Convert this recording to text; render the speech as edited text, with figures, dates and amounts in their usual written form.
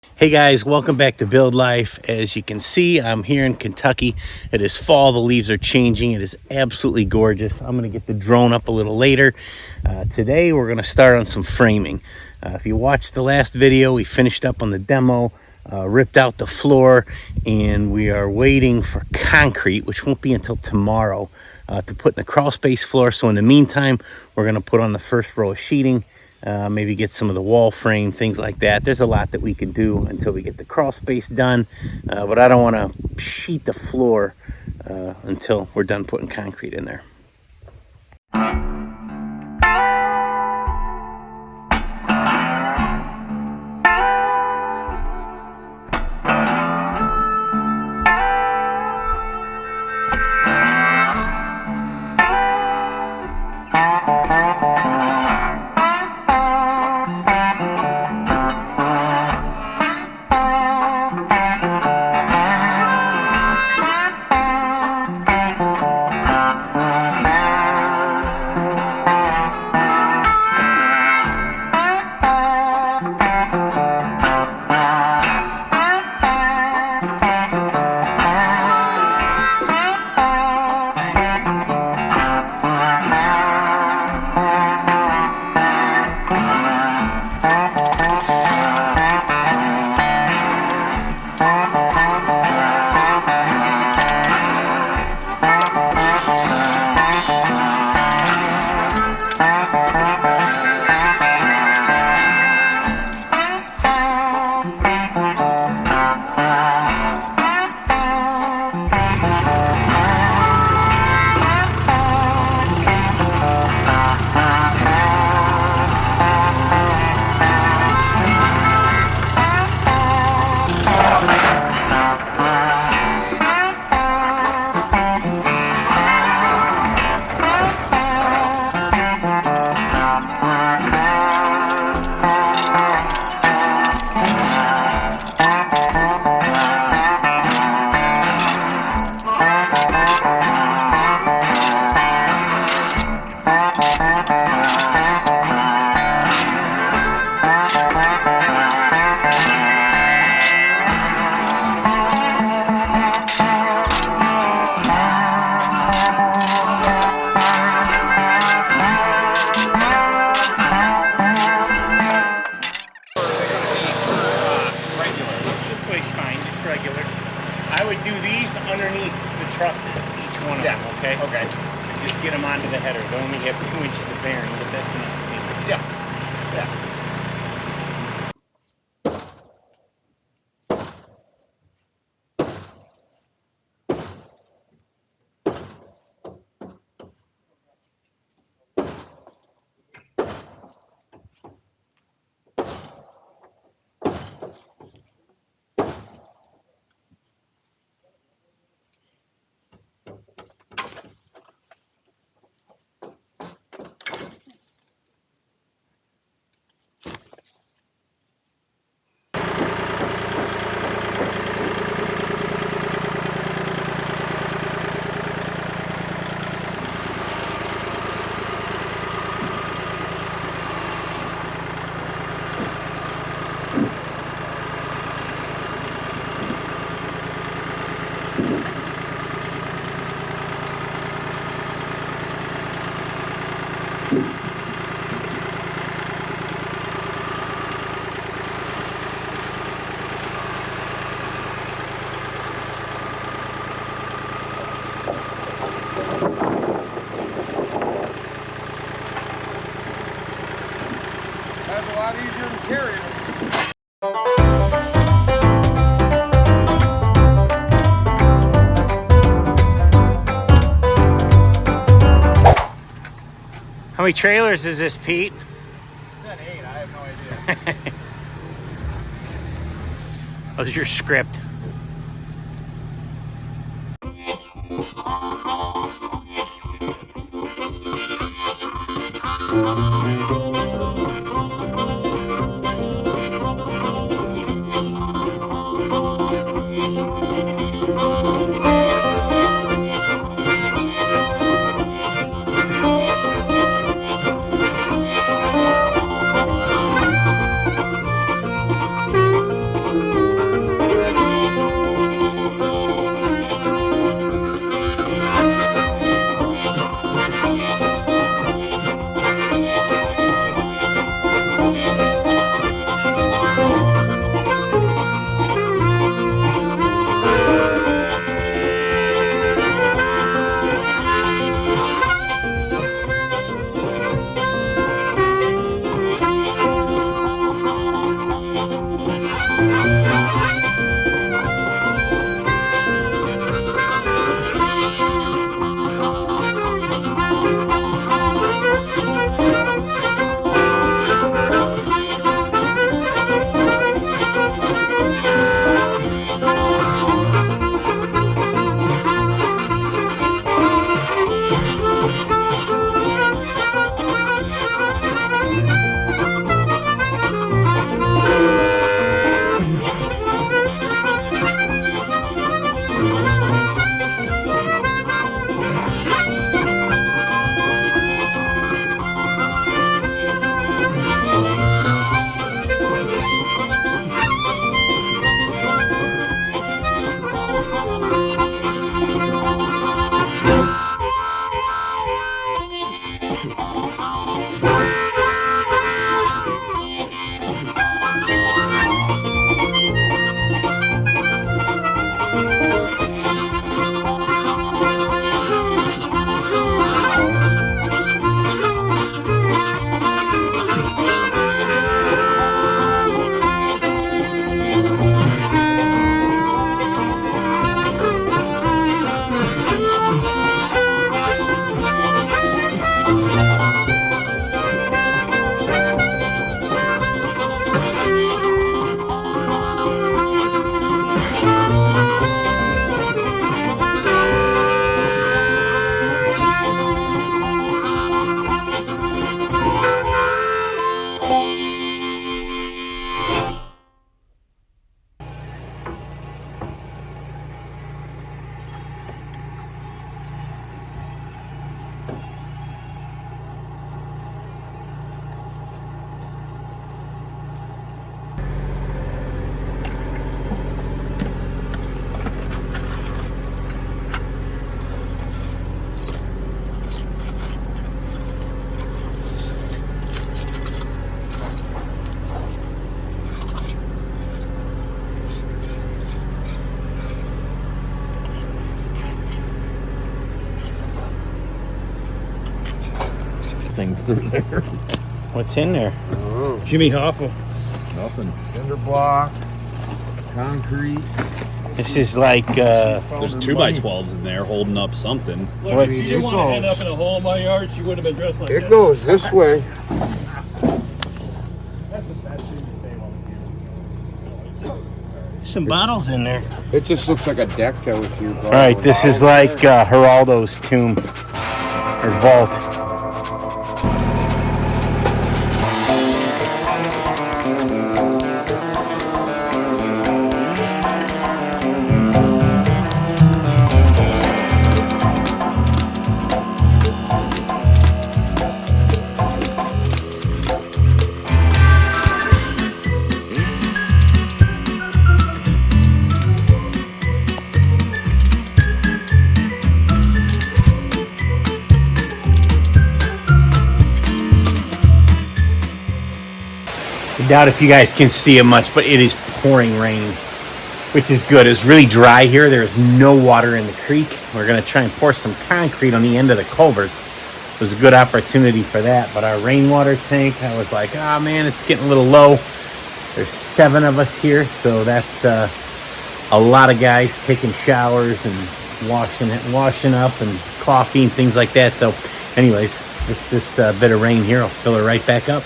Hey guys, welcome back to Build Life. As you can see, I'm here in Kentucky. It is fall, the leaves are changing. It is absolutely gorgeous. I'm gonna get the drone up a little later. Today we're gonna start on some framing. If you watched the last video, we finished up on the demo, ripped out the floor, and we are waiting for concrete, which won't be until tomorrow, to put in the crawl space floor. So in the meantime, we're gonna put on the first row of sheeting, maybe get some of the wall frame, things like that. There's a lot that we can do until we get the crawl space done, but I don't want to sheet the floor until we're done putting concrete in there. I would do these underneath the trusses, each one of them, okay? Okay. Just get them onto the header. They only have 2 inches of bearing, but that's enough. Yeah. Yeah. How many trailers is this, Pete? It said 8, I have no idea. Oh, there's your script. under there? What's in there? Oh, Jimmy Hoffa. nothing. Cinder block, concrete. This is like, There's 2x12s in there holding up something. Look, What? if she didn't want to end up in a hole in my yard, she would have been dressed like It this. goes this way. That's the best thing to say while some bottles in there. It just looks like a deck that was here. All right, this is like Geraldo's tomb or vault. I doubt if you guys can see it much, but it is pouring rain, which is good. It's really dry here. There's no water in the creek. We're going to try and pour some concrete on the end of the culverts. It was a good opportunity for that, but our rainwater tank, I was like, oh man, it's getting a little low. There's 7 of us here, so that's a lot of guys taking showers and washing up and coffee and things like that. So anyways, just this bit of rain here, I'll fill her right back up.